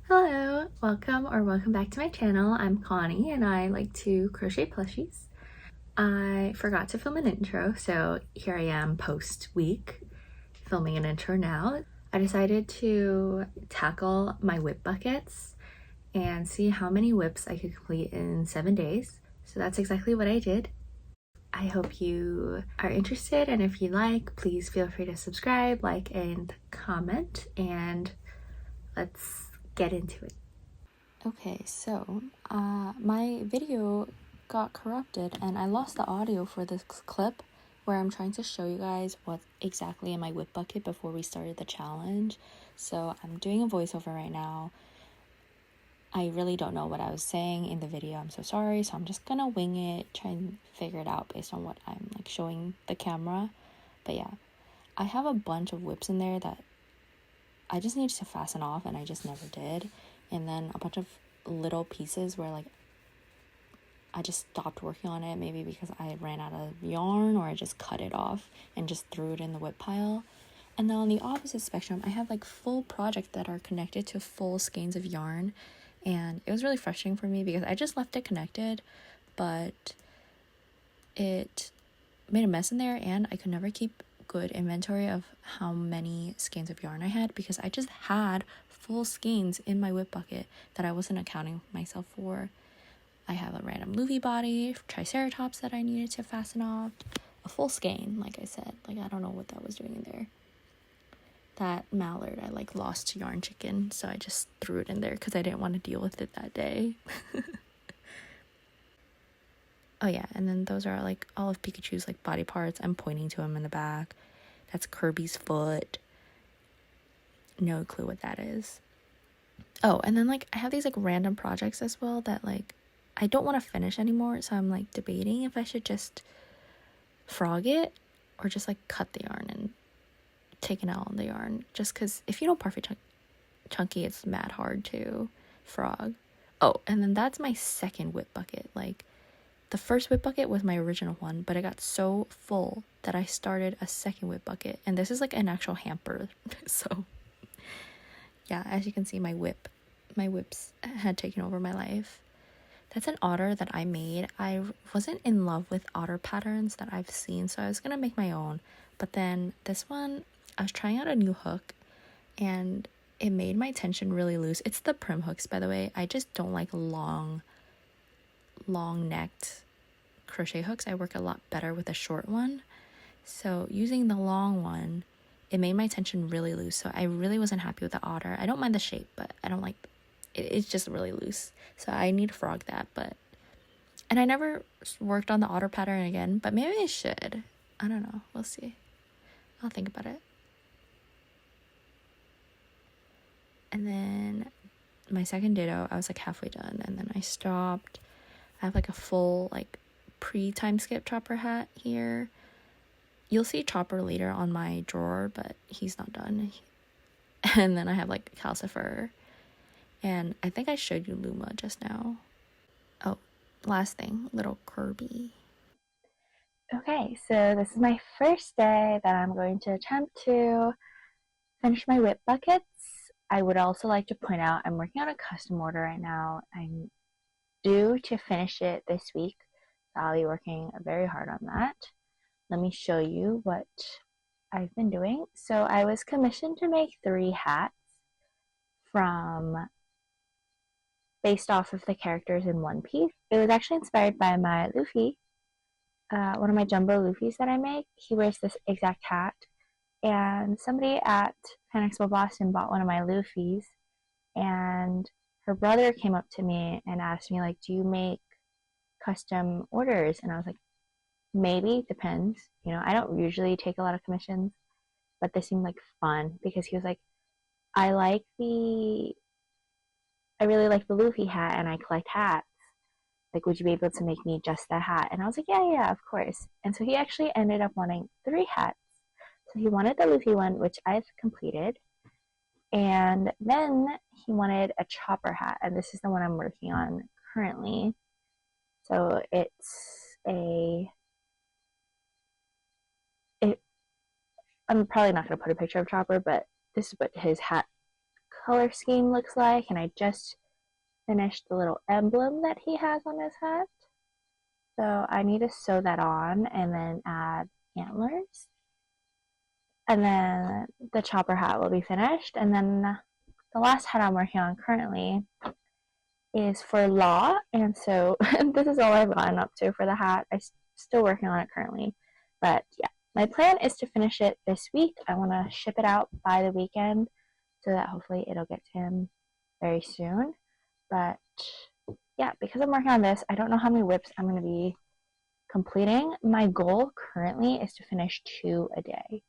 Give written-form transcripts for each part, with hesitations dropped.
Hello, welcome back to my channel. I'm Connie and I like to crochet plushies. I forgot to film an intro, so here I am post week filming an intro now. I decided to tackle my whip buckets and see how many whips I could complete in 7 days. So that's exactly what I did. I hope you are interested, and if you like, please feel free to subscribe, like, and comment, and let's get into it. Okay, so my video got corrupted and I lost the audio for this clip where I'm trying to show you guys what exactly in my whip bucket before we started the challenge. So I'm doing a voiceover right now. I really don't know what I was saying in the video. I'm so sorry. So I'm just gonna wing it, try and figure it out based on what I'm like showing the camera. But yeah, I have a bunch of whips in there that I just need to fasten off and I just never did. And then a bunch of little pieces where like I just stopped working on it, maybe because I ran out of yarn or I just cut it off and just threw it in the whip pile. And then on the opposite spectrum, I have like full projects that are connected to full skeins of yarn. And it was really frustrating for me because I just left it connected, but it made a mess in there and I could never keep good inventory of how many skeins of yarn I had because I just had full skeins in my whip bucket that I wasn't accounting myself for. I have a random Luffy body, Triceratops that I needed to fasten off, a full skein, like I said. Like, I don't know what that was doing in there. That mallard, I like lost to Yarn Chicken, so I just threw it in there because I didn't want to deal with it that day. Oh yeah, and then those are like all of Pikachu's like body parts. I'm pointing to him in the back. That's Kirby's foot. No clue what that is. Oh, and then like I have these like random projects as well that like I don't want to finish anymore, so I'm like debating if I should just frog it or just like cut the yarn and take an L on the yarn, just because if you don't perfect chunky, it's mad hard to frog. Oh, and then that's my second whip bucket. Like the first whip bucket was my original one, but it got so full that I started a second whip bucket, and this is like an actual hamper. So yeah, as you can see, my whips had taken over my life. That's an otter that I made. I wasn't in love with otter patterns that I've seen, so I was gonna make my own. But then this one, I was trying out a new hook and it made my tension really loose. It's the Prim hooks, by the way. I just don't like long necked crochet hooks. I work a lot better with a short one. So using the long one, it made my tension really loose. So I really wasn't happy with the otter. I don't mind the shape, but I don't like it's just really loose. So I need to frog that, and I never worked on the otter pattern again, but maybe I should. I don't know. We'll see. I'll think about it. And then my second ditto, I was like halfway done and then I stopped. I have like a full like pre-time skip Chopper hat here. You'll see Chopper later on my drawer, but he's not done. And then I have like Calcifer. And I think I showed you Luma just now. Oh, last thing, little Kirby. Okay, so this is my first day that I'm going to attempt to finish my whip buckets. I would also like to point out I'm working on a custom order right now. I'm due to finish it this week, so I'll be working very hard on that. Let me show you what I've been doing. So I was commissioned to make 3 hats based off of the characters in One Piece. It was actually inspired by my Luffy, one of my jumbo Luffys that I make. He wears this exact hat, and somebody at Pan Expo Boston bought one of my Luffys, and her brother came up to me and asked me, like, do you make custom orders? And I was like, maybe, depends. You know, I don't usually take a lot of commissions, but this seemed like fun because he was like, I really like the Luffy hat and I collect hats. Like, would you be able to make me just that hat? And I was like, yeah, of course. And so he actually ended up wanting 3 hats. So he wanted the Luffy one, which I've completed. And then he wanted a Chopper hat, and this is the one I'm working on currently. So I'm probably not going to put a picture of Chopper, but this is what his hat color scheme looks like, and I just finished the little emblem that he has on his hat. So I need to sew that on and then add antlers. And then the chopper hat will be finished. And then the last hat I'm working on currently is for Law. And so this is all I've gotten up to for the hat. I'm still working on it currently. But yeah, my plan is to finish it this week. I want to ship it out by the weekend so that hopefully it'll get to him very soon. But yeah, because I'm working on this, I don't know how many whips I'm going to be completing. My goal currently is to finish 2 a day,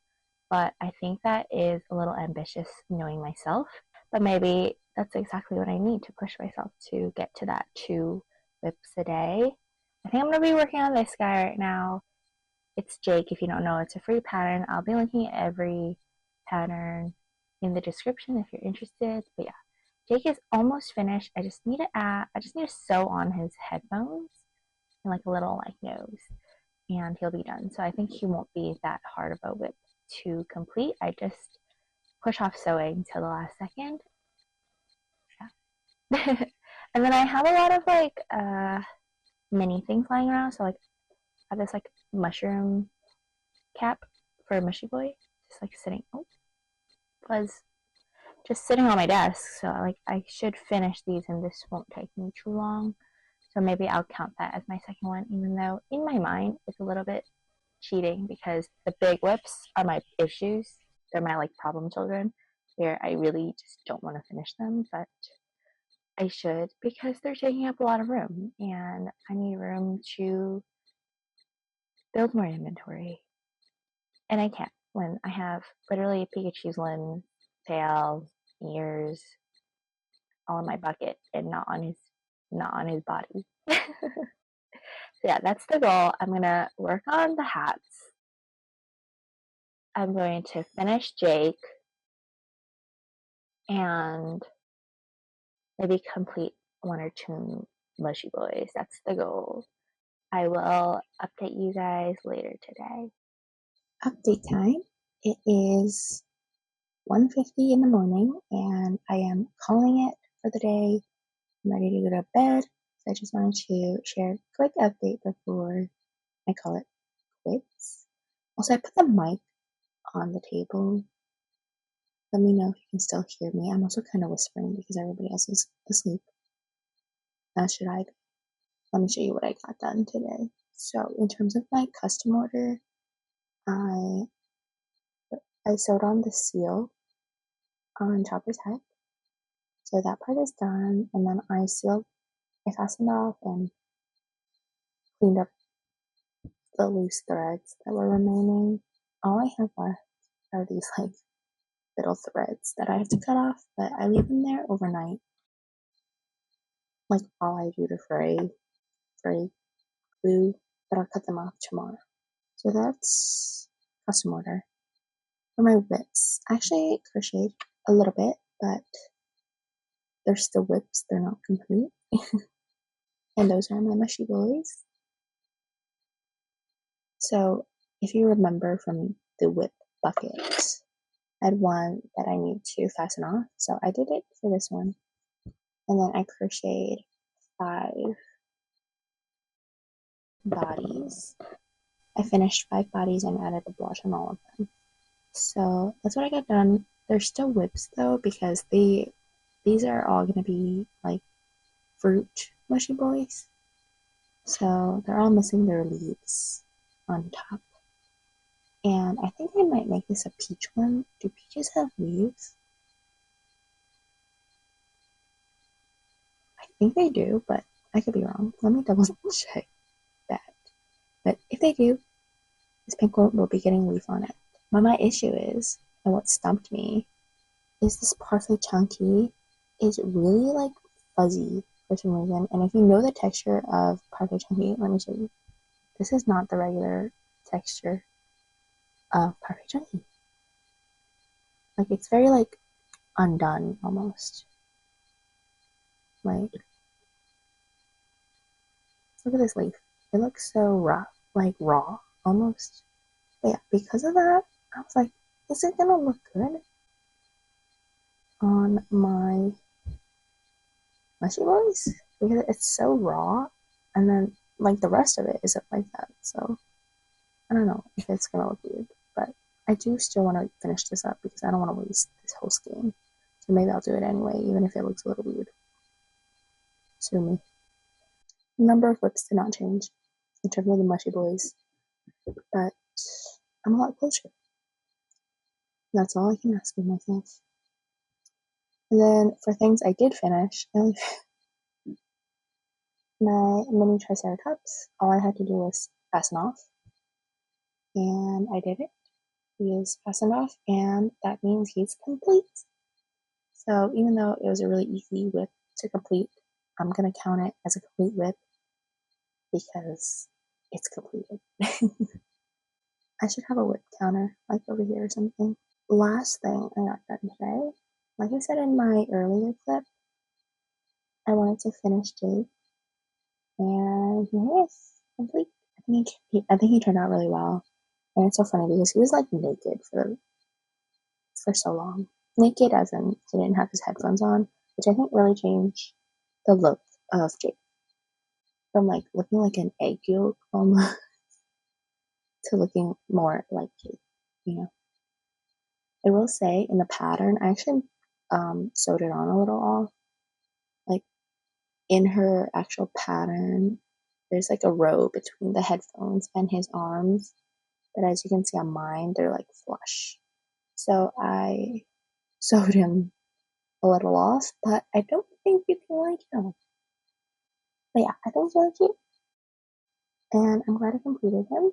but I think that is a little ambitious knowing myself, but maybe that's exactly what I need to push myself to get to that 2 whips a day. I think I'm going to be working on this guy right now. It's Jake. If you don't know, it's a free pattern. I'll be linking every pattern in the description if you're interested. But yeah, Jake is almost finished. I just need to sew on his headphones and like a little like nose, and he'll be done. So I think he won't be that hard of a whip to complete. I just push off sewing till the last second. Yeah. And then I have a lot of like mini things lying around. So like I have this like mushroom cap for a mushy boy, just like sitting. Oh, was just sitting on my desk. So like I should finish these, and this won't take me too long. So maybe I'll count that as my second one, even though in my mind it's a little bit cheating because the big whips are my issues. They're my like problem children where I really just don't want to finish them, but I should because they're taking up a lot of room and I need room to build more inventory. And I can't when I have literally Pikachu's limbs, tail, ears, all in my bucket and not on his body. So yeah, that's the goal. I'm gonna work on the hats. I'm going to finish Jake and maybe complete 1 or 2 mushy boys. That's the goal. I will update you guys later today. Update time. It is 1:50 in the morning and I am calling it for the day. I'm ready to go to bed. So I just wanted to share a quick update before I call it quits. Also, I put the mic on the table. Let me know if you can still hear me. I'm also kind of whispering because everybody else is asleep. As should I be. Let me show you what I got done today. So in terms of my custom order, I sewed on the seal on Chopper's head. So that part is done, and then I fastened off and cleaned up the loose threads that were remaining. All I have left are these like little threads that I have to cut off, but I leave them there overnight. Like all I do to fray glue, but I'll cut them off tomorrow. So that's custom order. For my whips, actually I crocheted a little bit, but they're still whips, they're not complete. And those are my mushy boys. So if you remember from the whip bucket, I had one that I need to fasten off, so I did it for this one. And then I crocheted 5 bodies. I finished 5 bodies and added the blush on all of them. So that's what I got done. They're still whips though because these are all gonna be like fruit mushy boys. So they're all missing their leaves on top. And I think I might make this a peach one. Do peaches have leaves? I think they do, but I could be wrong. Let me double check that. But if they do, this pink one will be getting leaf on it. But my issue is, and what stumped me, is this parfait chunky is really like fuzzy for some reason. And if you know the texture of parfait chunky, let me show you. This is not the regular texture of parfait chunky. Like it's very like undone almost. Like look at this leaf. It looks so rough, like raw almost. But yeah, because of that, I was like, is it gonna look good? on my mushy boys because it's so raw, and then like the rest of it isn't like that. So I don't know if it's gonna look weird, but I do still want to finish this up because I don't want to waste this whole skein. So maybe I'll do it anyway, even if it looks a little weird. Sue me. The number of whips did not change in terms of the mushy boys, but I'm a lot closer. That's all I can ask of myself. And then for things I did finish, my mini triceratops, all I had to do was fasten off, and I did it. He is fastened off, and that means he's complete. So even though it was a really easy whip to complete, I'm gonna count it as a complete whip because it's completed. I should have a whip counter like over here or something. Last thing I got done today, like I said in my earlier clip, I wanted to finish Jake, and here he is, complete. I think he turned out really well, and it's so funny because he was like naked for so long. Naked as in he didn't have his headphones on, which I think really changed the look of Jake from like looking like an egg yolk almost to looking more like Jake, you know. I will say in the pattern, I actually sewed it on a little off. Like in her actual pattern, there's like a row between the headphones and his arms. But as you can see on mine, they're like flush. So I sewed him a little off, but I don't think you can like him. But yeah, I think it's really cute. And I'm glad I completed him.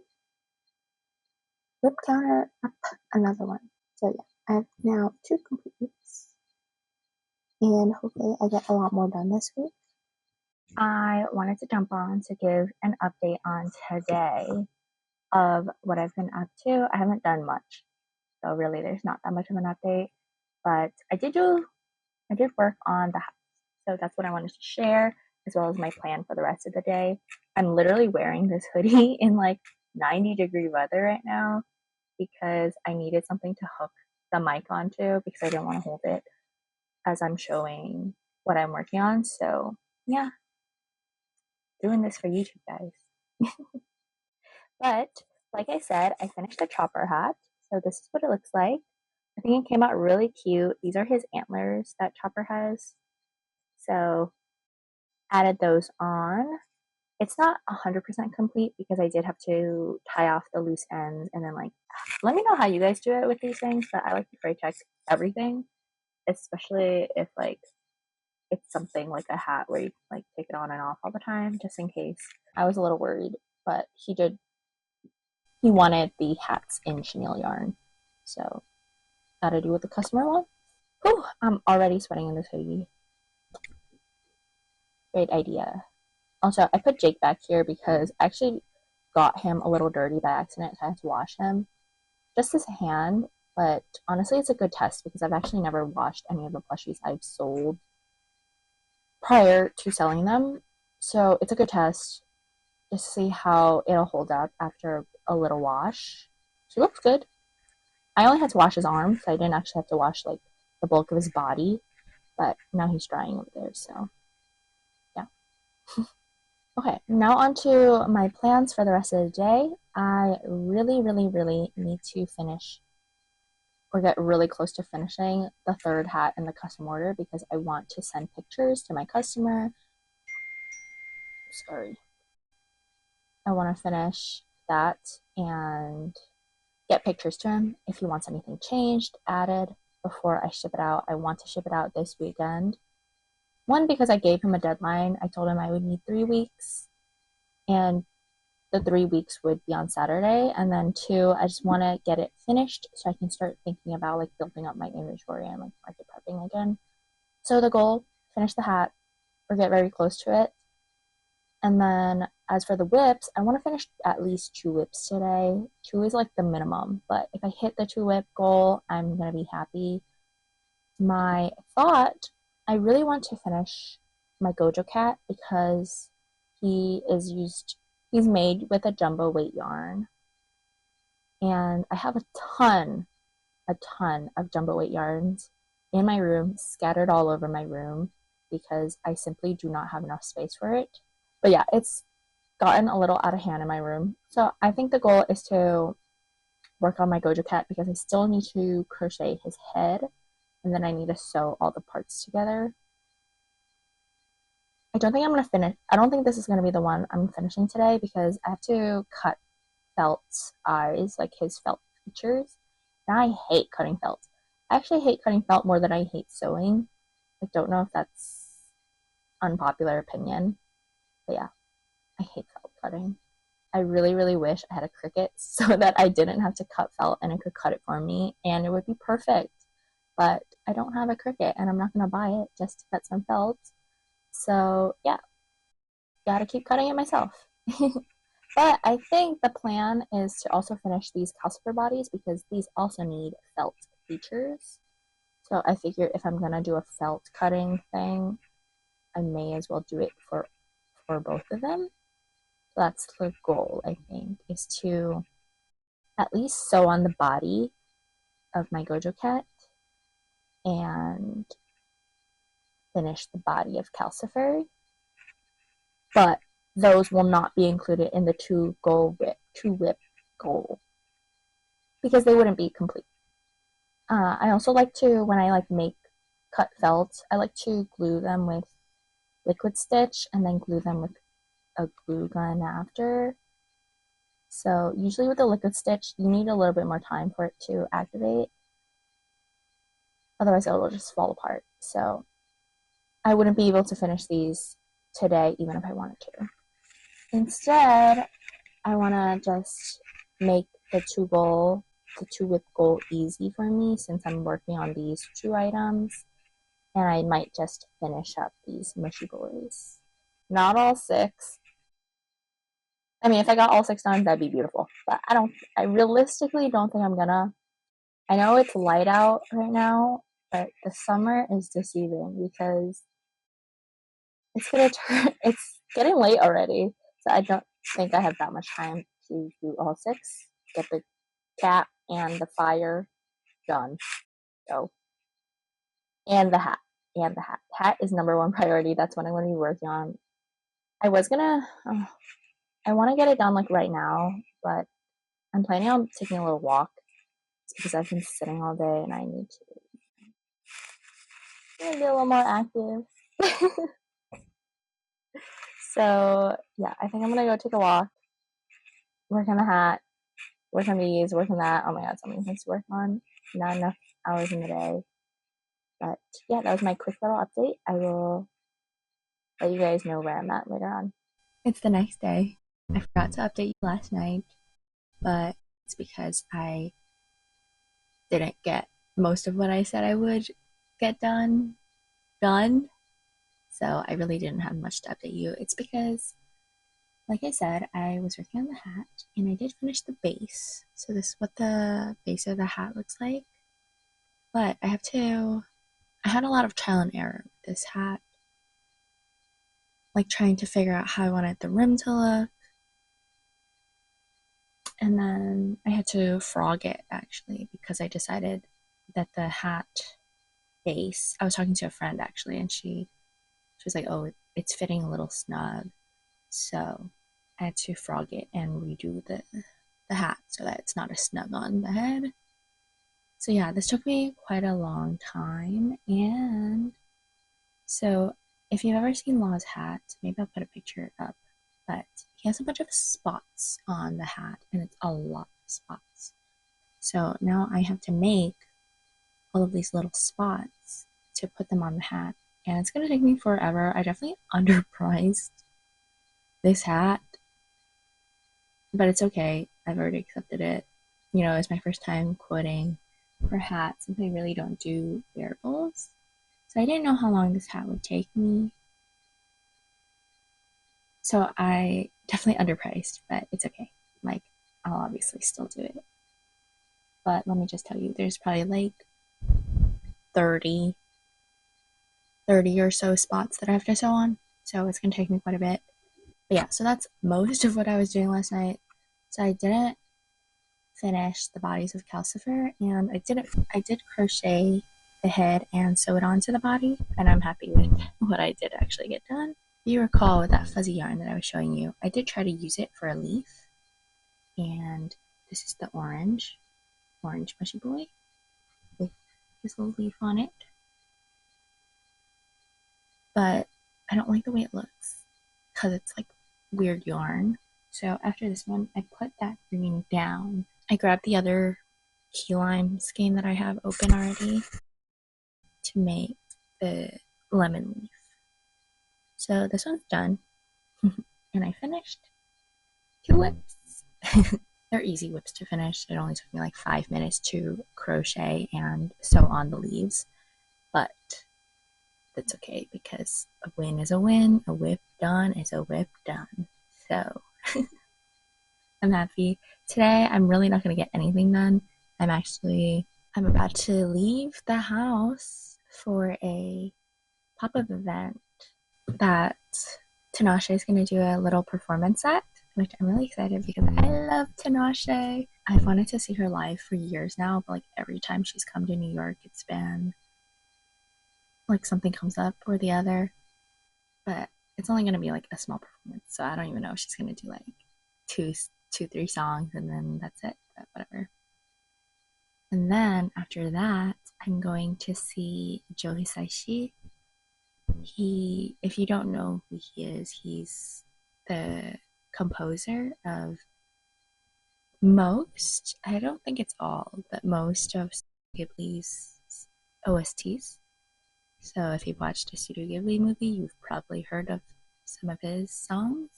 Whip counter up another one. So yeah, I have now 2 complete whips. And hopefully I get a lot more done this week. I wanted to jump on to give an update on today of what I've been up to. I haven't done much, so really there's not that much of an update, but I did work on the house. So that's what I wanted to share, as well as my plan for the rest of the day. I'm literally wearing this hoodie in like 90-degree weather right now because I needed something to hook the mic onto because I didn't want to hold it as I'm showing what I'm working on. So yeah, doing this for YouTube, guys. But like I said, I finished the chopper hat. So this is what it looks like. I think it came out really cute. These are his antlers that Chopper has. So added those on. It's not 100% complete because I did have to tie off the loose ends and then like, let me know how you guys do it with these things, but I like to spray check everything, especially if like it's something like a hat where you like take it on and off all the time, just in case. I was a little worried, but he wanted the hats in chenille yarn. So gotta do what the customer wants. Whew, I'm already sweating in this hoodie. Great idea. Also, I put Jake back here because I actually got him a little dirty by accident, so I had to wash him. Just his hand, but honestly, it's a good test because I've actually never washed any of the plushies I've sold prior to selling them. So it's a good test just to see how it'll hold up after a little wash. He looks good. I only had to wash his arms, so I didn't actually have to wash like the bulk of his body, but now he's drying over there, so yeah. Okay, now on to my plans for the rest of the day. I really, really, really need to finish or get really close to finishing the third hat in the custom order because I want to send pictures to my customer. Sorry. I want to finish that and get pictures to him if he wants anything changed, added before I ship it out. I want to ship it out this weekend. One, because I gave him a deadline. I told him I would need 3 weeks, and the 3 weeks would be on Saturday. And then 2, I just want to get it finished so I can start thinking about like building up my inventory and like market prepping again. So the goal, finish the hat or get very close to it. And then as for the whips, I want to finish at least 2 whips today. 2 is like the minimum, but if I hit the 2 whip goal, I'm going to be happy. My thought, I really want to finish my Gojo cat because he's made with a jumbo weight yarn. And I have a ton of jumbo weight yarns. in my room, scattered all over my room because I simply do not have enough space for it. But yeah, it's gotten a little out of hand in my room. So I think the goal is to work on my Gojo cat because I still need to crochet his head and then I need to sew all the parts together. I don't think I'm going to finish. I don't think this is going to be the one I'm finishing today because I have to cut Felt's eyes, like his felt features. And I hate cutting felt. I actually hate cutting felt more than I hate sewing. I don't know if that's unpopular opinion, but yeah, I hate felt cutting. I really, really wish I had a Cricut so that I didn't have to cut felt and it could cut it for me and it would be perfect. But I don't have a Cricut and I'm not going to buy it just to cut some felt. So yeah, gotta keep cutting it myself. But I think the plan is to also finish these calcifer bodies because these also need felt features. So I figure if I'm gonna do a felt cutting thing, I may as well do it for both of them. So that's the goal, I think, is to at least sew on the body of my Gojo cat and finish the body of Calcifer. But those will not be included in the two whip goal because they wouldn't be complete. I also like to, when I like make cut felt, I like to glue them with liquid stitch and then glue them with a glue gun after. So usually with the liquid stitch, you need a little bit more time for it to activate. Otherwise, it will just fall apart. So I wouldn't be able to finish these today, even if I wanted to. Instead, I want to just make the two whip goal easy for me since I'm working on these two items. And I might just finish up these mushy boys. Not all six. I mean, if I got all six done, that'd be beautiful. But I realistically don't think I'm gonna. I know it's light out right now, but the summer is deceiving because it's getting late already. So I don't think I have that much time to do all six. Get the cat and the fire done. So, and the hat. And the hat. Hat is number one priority. That's what I'm going to be working on. I was gonna, I want to get it done like right now, but I'm planning on taking a little walk because I've been sitting all day and I need to be a little more active. So yeah, I think I'm gonna go take a walk, work on the hat, work on these, work on that. Oh my god, so many things to work on. Not enough hours in the day. But yeah, that was my quick little update. I will let you guys know where I'm at later on. It's the next day. I forgot to update you last night, but it's because I didn't get most of what I said I would get done. So I really didn't have much to update you. It's because, like I said, I was working on the hat and I did finish the base. So this is what the base of the hat looks like. But I had a lot of trial and error with this hat. Like trying to figure out how I wanted the rim to look. And then I had to frog it actually because I decided that the hat base, I was talking to a friend actually, and she was like, "Oh, it's fitting a little snug." So I had to frog it and redo the hat so that it's not as snug on the head. So yeah, this took me quite a long time. And so if you've ever seen Law's hat, maybe I'll put a picture up. But he has a bunch of spots on the hat, and it's a lot of spots. So now I have to make all of these little spots to put them on the hat. And it's going to take me forever. I definitely underpriced this hat, but it's okay. I've already accepted it. You know, it's my first time quoting for hats since I really don't do wearables. So I didn't know how long this hat would take me. So I definitely underpriced, but it's okay. Like, I'll obviously still do it. But let me just tell you, there's probably like 30, 30 or so spots that I have to sew on. So it's going to take me quite a bit. But yeah, so that's most of what I was doing last night. So I didn't finish the bodies of Calcifer, and I did crochet the head and sew it onto the body, and I'm happy with what I did actually get done. If you recall with that fuzzy yarn that I was showing you, I did try to use it for a leaf, and this is the orange mushy boy with his little leaf on it. But I don't like the way it looks because it's like weird yarn. So after this one, I put that green down. I grabbed the other key lime skein that I have open already to make the lemon leaf. So this one's done, and I finished 2 whips. They're easy whips to finish. It only took me like 5 minutes to crochet and sew on the leaves, but that's okay because a win is a win, a whip done is a whip done. So I'm happy. Today I'm really not going to get anything done. I'm about to leave the house for a pop-up event that Tinashe is going to do a little performance at, which I'm really excited because I love Tinashe. I've wanted to see her live for years now, but like every time she's come to New York, it's been like something comes up or the other. But it's only going to be like a small performance, so I don't even know if she's going to do like two, 3 songs and then that's it, but whatever. And then after that, I'm going to see Joe Hisaishi. If you don't know who he is, he's the composer of most, I don't think it's all, but most of Ghibli's OSTs. So if you've watched a Studio Ghibli movie, you've probably heard of some of his songs.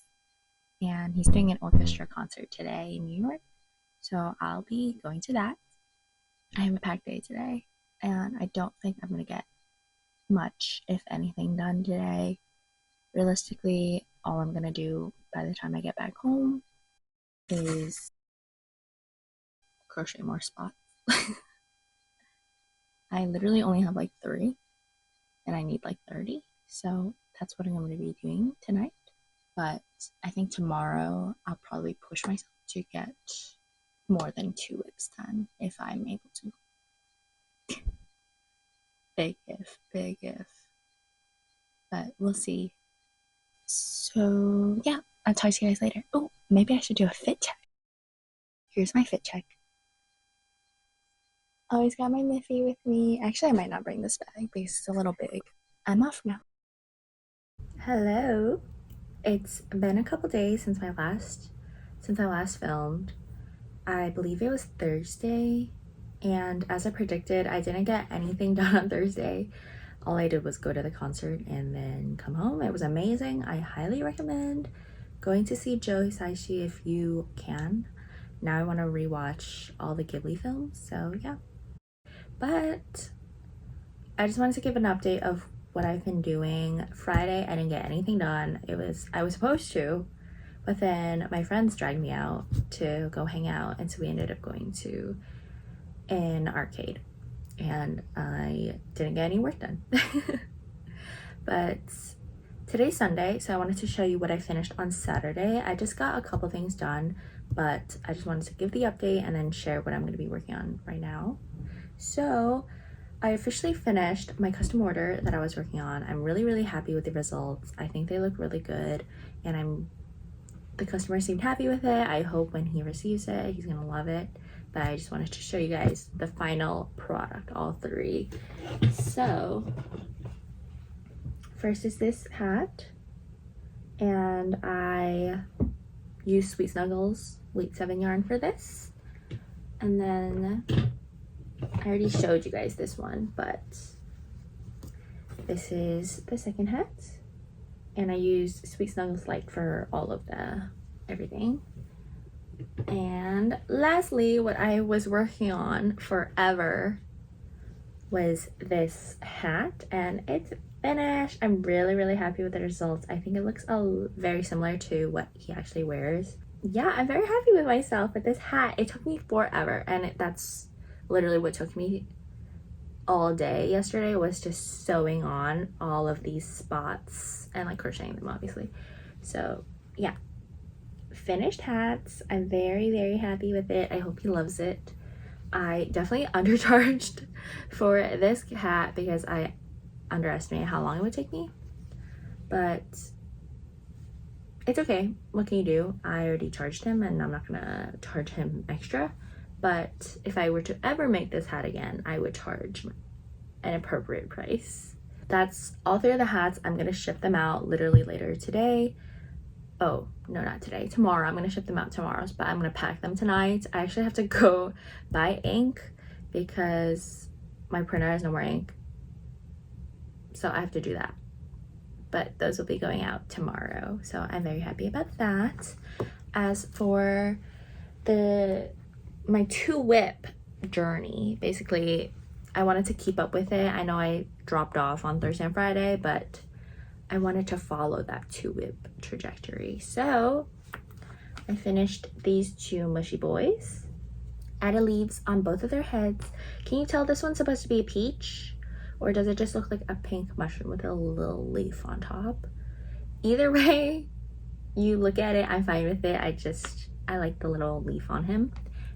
And he's doing an orchestra concert today in New York. So I'll be going to that. I have a packed day today, and I don't think I'm going to get much, if anything, done today. Realistically, all I'm going to do by the time I get back home is crochet more spots. I literally only have like 3, and I need like 30. So that's what I'm going to be doing tonight. But I think tomorrow I'll probably push myself to get more than 2 whips done if I'm able to. Big if. But we'll see. So yeah, I'll talk to you guys later. Oh, maybe I should do a fit check. Here's my fit check. Always got my Miffy with me. Actually, I might not bring this bag because it's a little big. I'm off now. Hello. It's been a couple days since I last filmed. I believe it was Thursday, and as I predicted, I didn't get anything done on Thursday. All I did was go to the concert and then come home. It was amazing. I highly recommend going to see Joe Hisaishi if you can. Now I want to rewatch all the Ghibli films, so yeah. But I just wanted to give an update of what I've been doing. Friday, I didn't get anything done. I was supposed to, but then my friends dragged me out to go hang out, and so we ended up going to an arcade, and I didn't get any work done. But today's Sunday, so I wanted to show you what I finished on Saturday. I just got a couple things done, but I just wanted to give the update and then share what I'm going to be working on right now. So I officially finished my custom order that I was working on. I'm really happy with the results. I think they look really good, and the customer seemed happy with it. I hope when he receives it, he's gonna love it. But I just wanted to show you guys the final product, all 3. So first is this hat, and I used Sweet Snuggles Weight 7 yarn for this. And then I already showed you guys this one, but this is the second hat, and I used Sweet Snuggles Light for all of the everything. And lastly, what I was working on forever was this hat, and it's finished. I'm really happy with the results. I think it looks very similar to what he actually wears. Yeah, I'm very happy with myself with this hat. It took me forever, and that's literally what took me all day yesterday, was just sewing on all of these spots and like crocheting them, obviously. So yeah, finished hats. I'm very happy with it. I hope he loves it. I definitely undercharged for this hat because I underestimated how long it would take me, but it's okay. What can you do? I already charged him and I'm not gonna charge him extra. But if I were to ever make this hat again, I would charge an appropriate price. That's all 3 of the hats. I'm gonna ship them out literally later today. Oh, no, not today. Tomorrow. I'm gonna ship them out tomorrow, but I'm gonna pack them tonight. I actually have to go buy ink because my printer has no more ink. So I have to do that. But those will be going out tomorrow. So I'm very happy about that. As for my 2-whip journey, basically I wanted to keep up with it. I know I dropped off on Thursday and Friday, but I wanted to follow that 2-whip trajectory. So I finished these 2 mushy boys. Added leaves on both of their heads. Can you tell this one's supposed to be a peach? Or does it just look like a pink mushroom with a little leaf on top? Either way you look at it, I'm fine with it. I like the little leaf on him.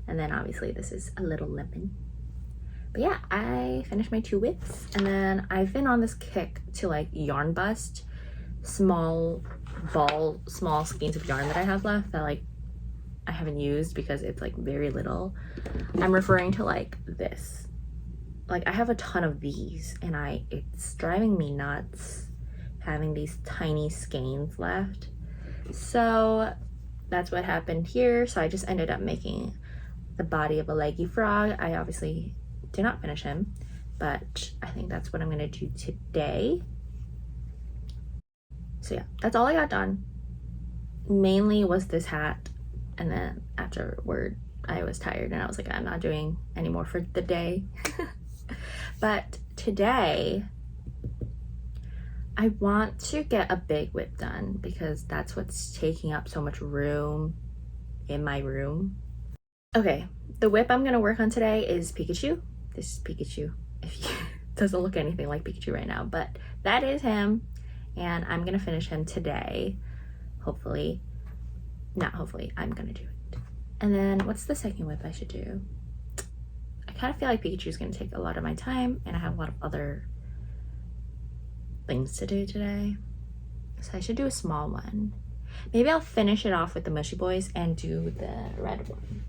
And then obviously this is a little lemon. But yeah, I finished my 2 whips, and then I've been on this kick to like yarn bust small skeins of yarn that I have left that like I haven't used because it's like very little. I'm referring to like this. Like I have a ton of these and it's driving me nuts having these tiny skeins left. So that's what happened here. So I just ended up making the body of a leggy frog. I obviously did not finish him, but I think that's what I'm gonna do today. So yeah, that's all I got done. Mainly was this hat, and then afterward I was tired and I was like, I'm not doing any more for the day. But today I want to get a big whip done because that's what's taking up so much room in my room. Okay, the whip I'm gonna work on today is Pikachu. This is Pikachu. If you doesn't look anything like Pikachu right now, but that is him, and I'm gonna finish him today. Hopefully, not hopefully, I'm gonna do it. And then what's the second whip I should do? I kind of feel like Pikachu is gonna take a lot of my time, and I have a lot of other things to do today, so I should do a small one. Maybe I'll finish it off with the mushy boys and do the red one.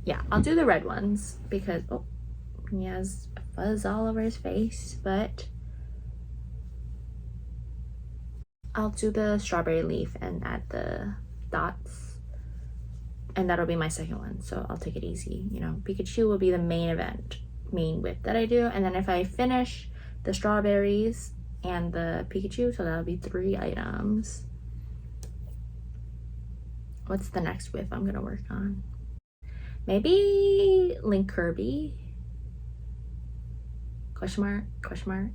Yeah, I'll do the red ones because oh, he has fuzz all over his face, but I'll do the strawberry leaf and add the dots, and that'll be my second one. So I'll take it easy, you know. Pikachu will be the main whip that I do, and then if I finish the strawberries and the Pikachu, so that'll be 3 items. What's the next whip I'm gonna work on? Maybe Link Kirby? Question mark, question mark.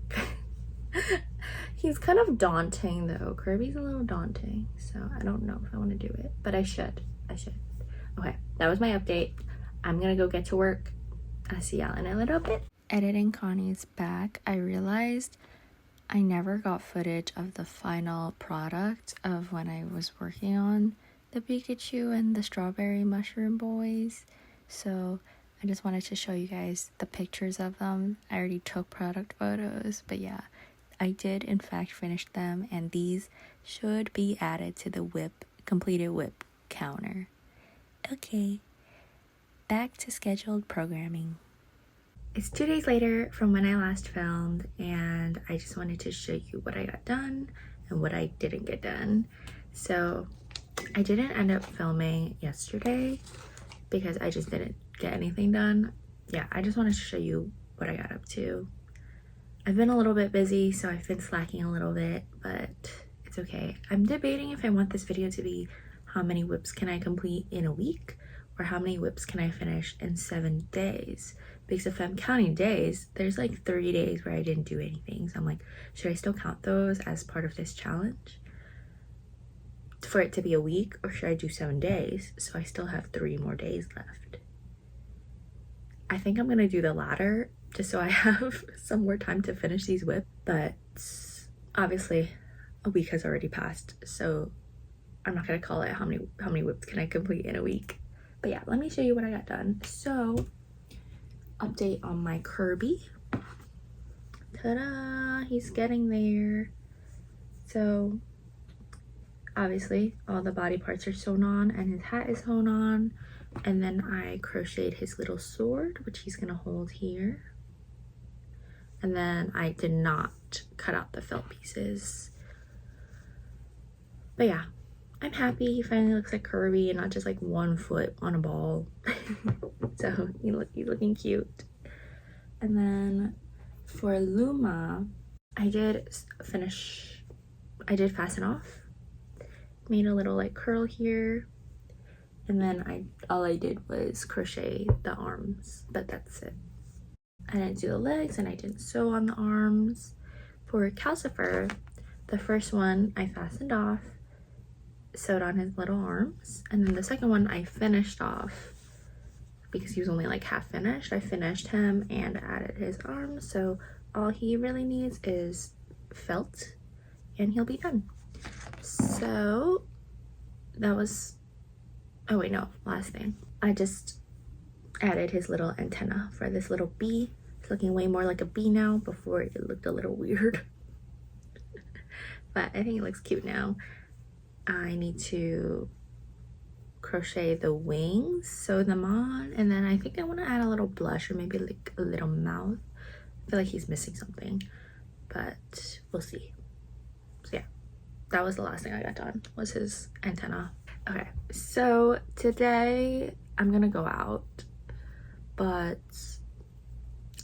He's kind of daunting though. Kirby's a little daunting, so I don't know if I want to do it, but I should. Okay, that was my update. I'm gonna go get to work. I'll see y'all in a little bit. Editing Connie's back, I realized I never got footage of the final product of when I was working on the Pikachu and the strawberry mushroom boys. So I just wanted to show you guys the pictures of them. I already took product photos, but yeah, I did in fact finish them, and these should be added to the completed whip counter. Okay, back to scheduled programming. It's 2 days later from when I last filmed, and I just wanted to show you what I got done and what I didn't get done. So I didn't end up filming yesterday because I just didn't get anything done. Yeah, I just wanted to show you what I got up to. I've been a little bit busy, so I've been slacking a little bit, but it's okay. I'm debating if I want this video to be how many whips can I complete in a week or how many whips can I finish in 7 days. Because if I'm counting days, there's like 3 days where I didn't do anything. So I'm like, should I still count those as part of this challenge for it to be a week, or should I do 7 days so I still have 3 more days left? I think I'm gonna do the latter just so I have some more time to finish these whips, but obviously a week has already passed, so I'm not gonna call it how many whips can I complete in a week. But yeah, let me show you what I got done. So update on my Kirby. Ta-da! He's getting there. So obviously all the body parts are sewn on and his hat is sewn on, and then I crocheted his little sword, which he's gonna hold here. And then I did not cut out the felt pieces. But yeah, I'm happy. He finally looks like Kirby and not just like one foot on a ball. So he's looking cute. And then for Luma, I did fasten off. Made a little like curl here. And then all I did was crochet the arms, but that's it. I didn't do the legs and I didn't sew on the arms. For Calcifer, the first one I fastened off, sewed on his little arms, and then the second one I finished off because he was only like half finished. I finished him and added his arms, so all he really needs is felt and he'll be done. So that was, oh wait, no, last thing. I just added his little antenna for this little bee. It's looking way more like a bee now. Before it looked a little weird. But I think it looks cute now. I need to crochet the wings, sew them on, and then I think I want to add a little blush or maybe like a little mouth. I feel like he's missing something, but we'll see. So yeah, that was the last thing I got done, was his antenna. Okay, so today I'm gonna go out, but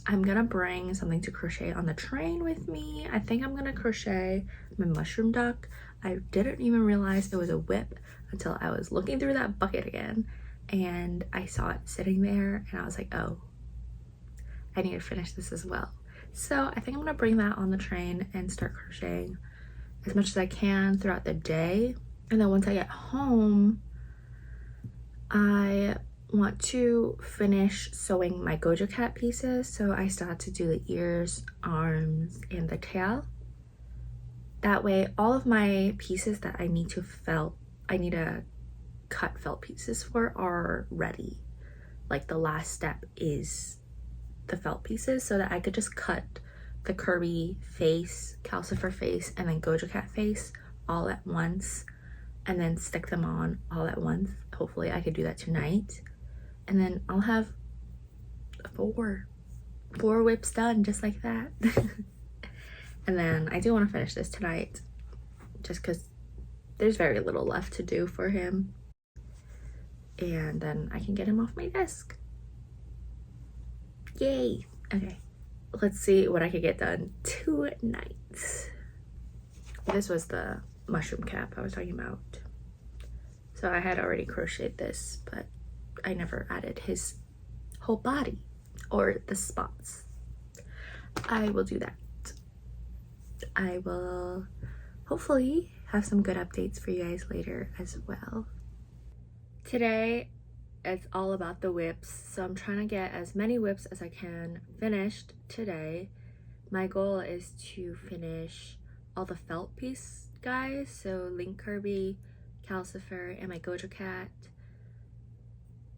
I'm gonna bring something to crochet on the train with me. I think I'm gonna crochet my mushroom duck. I didn't even realize it was a whip until I was looking through that bucket again and I saw it sitting there and I was like, oh, I need to finish this as well. So I think I'm gonna bring that on the train and start crocheting as much as I can throughout the day. And then once I get home, I want to finish sewing my Gojo Cat pieces. So I still have to do the ears, arms, and the tail. That way all of my pieces that I need to cut felt pieces for are ready. Like the last step is the felt pieces, so that I could just cut the Kirby face, Calcifer face, and then Gojo Cat face all at once and then stick them on all at once. Hopefully I could do that tonight. And then I'll have four whips done just like that. And then I do want to finish this tonight just because there's very little left to do for him. And then I can get him off my desk. Yay! Okay, let's see what I could get done tonight. This was the mushroom cap I was talking about. So I had already crocheted this, but I never added his whole body or the spots. I will do that. I will hopefully have some good updates for you guys later as well. Today it's all about the whips, so I'm trying to get as many whips as I can finished today. My goal is to finish all the felt piece guys, so Link Kirby, Calcifer, and my Gojo Cat,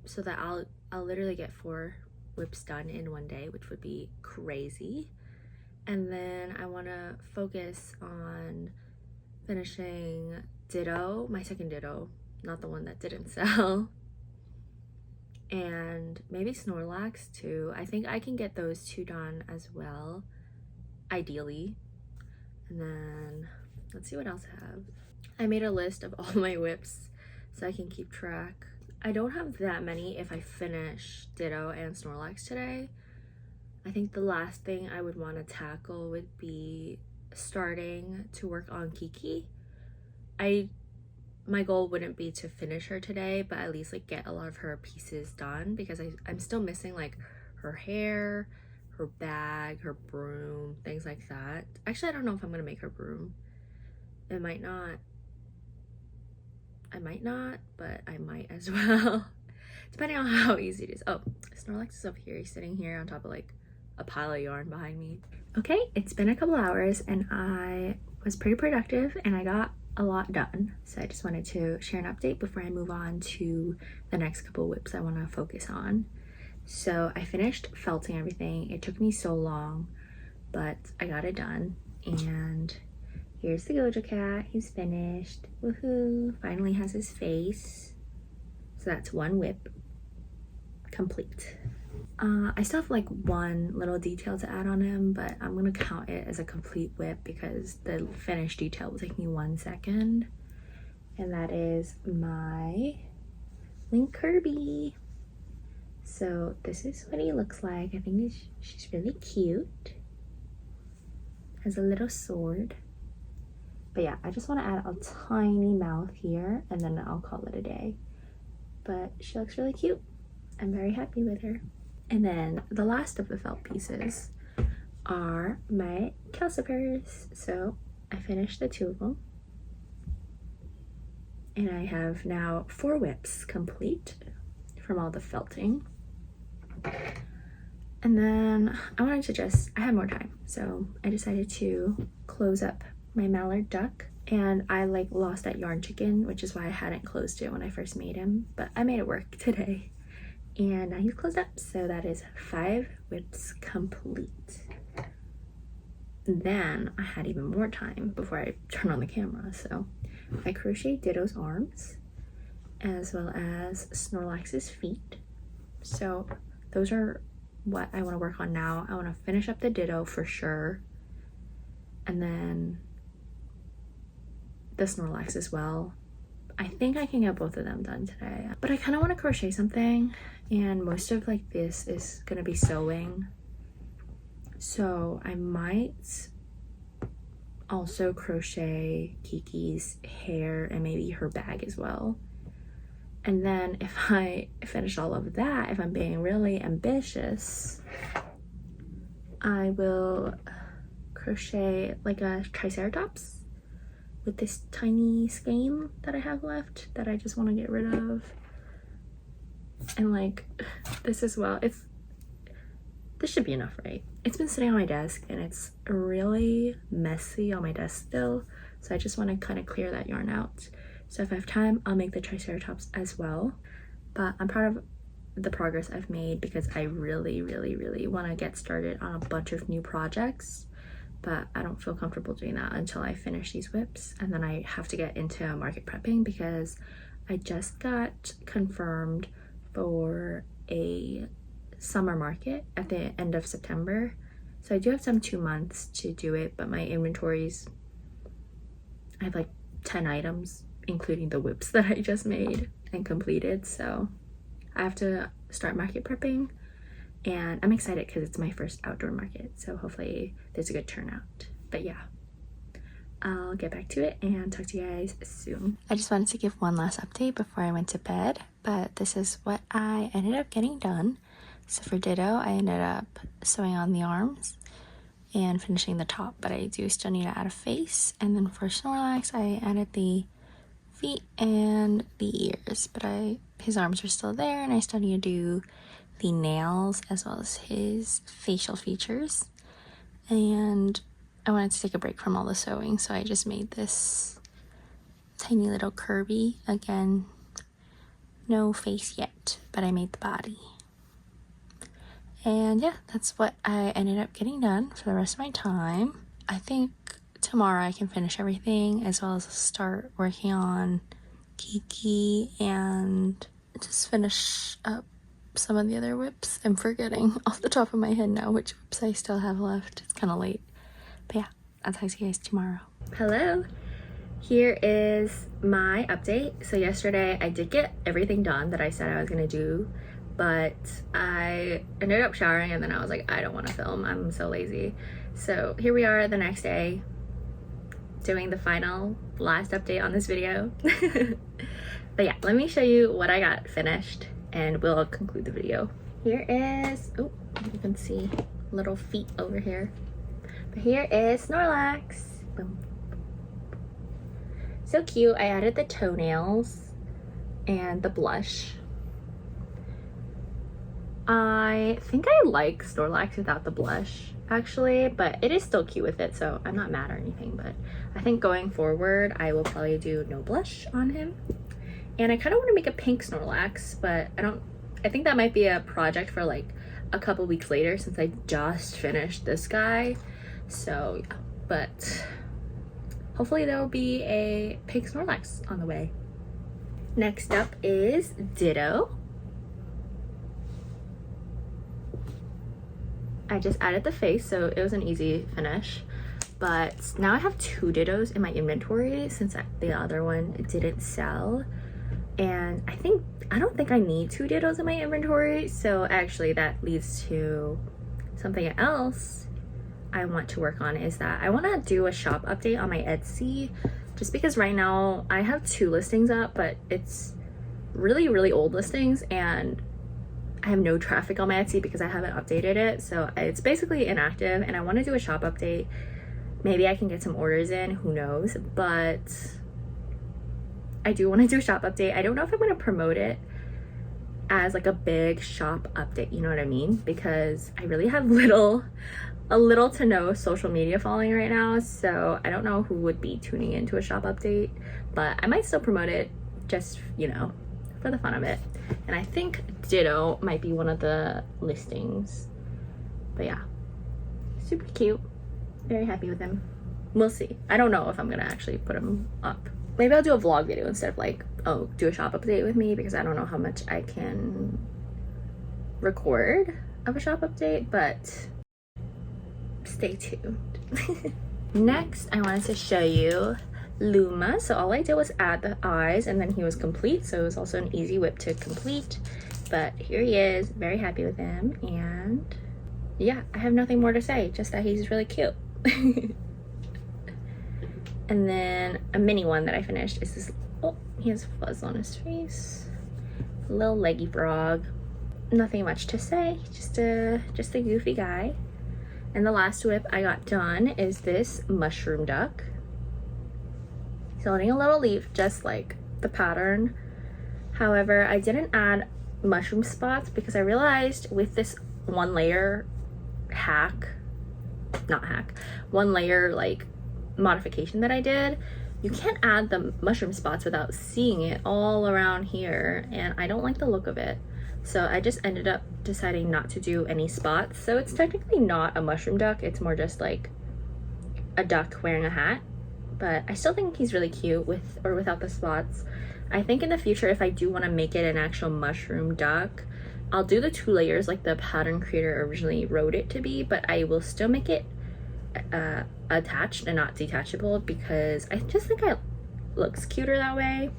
so that I'll literally get 4 whips done in one day, which would be crazy. And then I want to focus on finishing Ditto, my second Ditto, not the one that didn't sell, and maybe Snorlax too. I think I can get those 2 done as well, ideally. And then let's see what else I have. I made a list of all my whips so I can keep track. I don't have that many if I finish Ditto and Snorlax today. I think the last thing I would want to tackle would be starting to work on Kiki. My goal wouldn't be to finish her today, but at least like get a lot of her pieces done, because I'm still missing like her hair, her bag, her broom, things like that. Actually, I don't know if I'm gonna make her broom. I might not, but I might as well. Depending on how easy it is. Oh, Snorlax is over here. He's sitting here on top of like a pile of yarn behind me. Okay, it's been a couple hours and I was pretty productive and I got a lot done. So I just wanted to share an update before I move on to the next couple whips I want to focus on. So I finished felting everything. It took me so long, but I got it done. And here's the Gojo cat. He's finished. Woohoo! Finally has his face. So that's one whip complete. I still have like one little detail to add on him, but I'm gonna count it as a complete whip because the finished detail will take me 1 second. And that is my Link Kirby. So this is what he looks like. I think she's really cute. Has a little sword. But yeah, I just want to add a tiny mouth here and then I'll call it a day. But she looks really cute. I'm very happy with her. And then the last of the felt pieces are my calipers. So I finished the 2 of them. And I have now 4 whips complete from all the felting. And then I wanted to I had more time, so I decided to close up my mallard duck. And I like lost that yarn chicken, which is why I hadn't closed it when I first made him, but I made it work today. And now he's closed up, so that is 5 whips complete. Then I had even more time before I turned on the camera, so I crocheted Ditto's arms as well as Snorlax's feet. So those are what I want to work on now. I want to finish up the Ditto for sure, and then the Snorlax as well. I think I can get both of them done today, but I kind of want to crochet something, and most of like this is gonna be sewing, so I might also crochet Kiki's hair and maybe her bag as well. And then if I finish all of that, if I'm being really ambitious, I will crochet like a triceratops with this tiny skein that I have left that I just want to get rid of. And like this as well. This should be enough, right? It's been sitting on my desk and it's really messy on my desk still, so I just want to kind of clear that yarn out. So if I have time, I'll make the triceratops as well. But I'm proud of the progress I've made because I really want to get started on a bunch of new projects, but I don't feel comfortable doing that until I finish these whips. And then I have to get into market prepping because I just got confirmed for a summer market at the end of September. So I do have 2 months to do it, but my inventories, I have like 10 items, including the whips that I just made and completed. So I have to start market prepping, and I'm excited because it's my first outdoor market. So hopefully there's a good turnout. But yeah, I'll get back to it and talk to you guys soon. I just wanted to give one last update before I went to bed, but this is what I ended up getting done. So for Ditto, I ended up sewing on the arms and finishing the top, but I do still need to add a face. And then for Snorlax, I added the feet and the ears, but his arms are still there, and I still need to do the nails as well as his facial features. And I wanted to take a break from all the sewing, so I just made this tiny little Kirby. Again, no face yet, but I made the body. And yeah, that's what I ended up getting done for the rest of my time. I think tomorrow I can finish everything as well as start working on Kiki and just finish up some of the other whips. I'm forgetting off the top of my head now which whips I still have left. It's kind of late. But yeah, I'll talk to you guys tomorrow. Hello. Here is my update. So yesterday I did get everything done that I said I was going to do, but I ended up showering and then I was like, I don't want to film. I'm so lazy. So here we are the next day doing the last update on this video. But yeah, let me show you what I got finished and we'll conclude the video. Here is, oh, you can see little feet over here. But here is Snorlax. Boom. So cute. I added the toenails and the blush. I think I like Snorlax without the blush actually, but it is still cute with it, so I'm not mad or anything. But I think going forward I will probably do no blush on him. And I kind of want to make a pink Snorlax, but I think that might be a project for like a couple weeks later since I just finished this guy. So yeah, but hopefully there will be a pig Snorlax on the way. Next up is Ditto. I just added the face, so it was an easy finish. But now I have 2 Dittos in my inventory since the other one didn't sell. And I don't think I need 2 Dittos in my inventory. So actually that leads to something else I want to work on, is that I want to do a shop update on my Etsy. Just because right now I have 2 listings up, but it's really old listings and I have no traffic on my Etsy because I haven't updated it. So it's basically inactive and I want to do a shop update. Maybe I can get some orders in, who knows, but I do want to do a shop update. I don't know if I'm going to promote it as like a big shop update, you know what I mean? Because I really have a little to no social media following right now, so I don't know who would be tuning into a shop update, but I might still promote it just, you know, for the fun of it. And I think Ditto might be one of the listings, but yeah, super cute. Very happy with him. We'll see. I don't know if I'm gonna actually put him up. Maybe I'll do a vlog video instead of like, oh, do a shop update with me, because I don't know how much I can record of a shop update, but stay tuned. Next, I wanted to show you Luma. So all I did was add the eyes and then he was complete. So it was also an easy whip to complete. But here he is, very happy with him. And yeah, I have nothing more to say, just that he's really cute. And then a mini one that I finished is this, oh, he has fuzz on his face. Little leggy frog. Nothing much to say, just a goofy guy. And the last whip I got done is this mushroom duck. He's holding a little leaf, just like the pattern. However, I didn't add mushroom spots because I realized with this one layer one layer like modification that I did, you can't add the mushroom spots without seeing it all around here, and I don't like the look of it. So I just ended up deciding not to do any spots. So it's technically not a mushroom duck, it's more just like a duck wearing a hat. But I still think he's really cute with or without the spots. I think in the future, if I do want to make it an actual mushroom duck, I'll do the 2 layers like the pattern creator originally wrote it to be, but I will still make it attached and not detachable because I just think it looks cuter that way.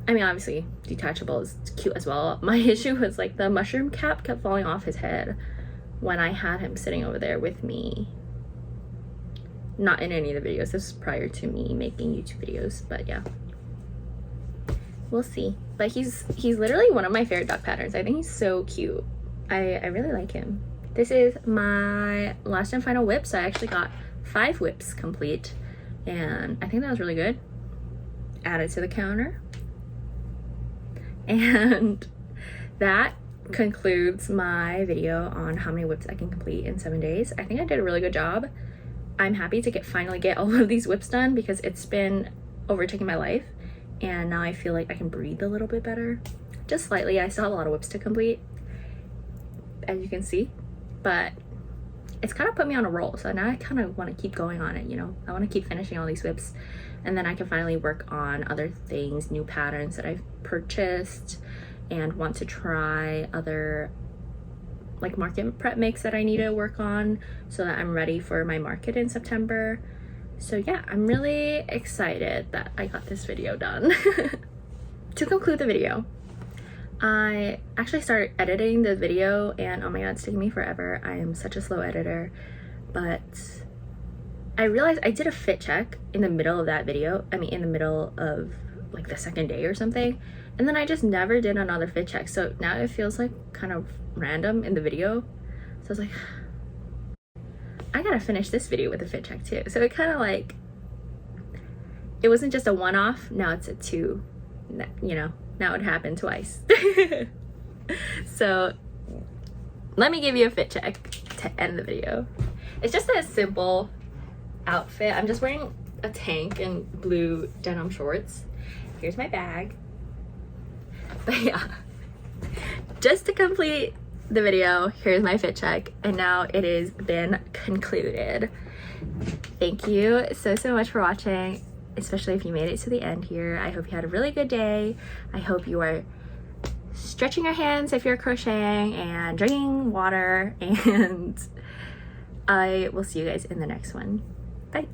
I mean, obviously detachable is cute as well. My issue was like the mushroom cap kept falling off his head when I had him sitting over there with me. Not in any of the videos. This was prior to me making YouTube videos, but yeah. We'll see. But he's literally one of my favorite duck patterns. I think he's so cute. I really like him. This is my last and final whip. So I actually got 5 whips complete, and I think that was really good. Add it to the counter. And that concludes my video on how many whips I can complete in 7 days. I think I did a really good job. I'm happy to finally get all of these whips done because it's been overtaking my life, and now I feel like I can breathe a little bit better. Just slightly. I still have a lot of whips to complete, as you can see, but it's kind of put me on a roll. So now I kind of want to keep going on it, you know. I want to keep finishing all these whips, and then I can finally work on other things, new patterns that I've purchased, and want to try other like market prep makes that I need to work on so that I'm ready for my market in September. So yeah, I'm really excited that I got this video done. To conclude the video, I actually started editing the video, and oh my god, it's taking me forever. I am such a slow editor, but I realized I did a fit check in the middle of that video. I mean, in the middle of like the 2nd day or something, and then I just never did another fit check. So now it feels like kind of random in the video. So I was like, I gotta finish this video with a fit check too. So it kind of like, it wasn't just a one-off, now it's a 2, you know, now it happened twice. So let me give you a fit check to end the video. It's just a simple outfit. I'm just wearing a tank and blue denim shorts. Here's my bag. But yeah, just to complete the video, here's my fit check, and now it has been concluded. Thank you so much for watching, especially if you made it to the end here. I hope you had a really good day. I hope you are stretching your hands if you're crocheting and drinking water, and I will see you guys in the next one. Bye.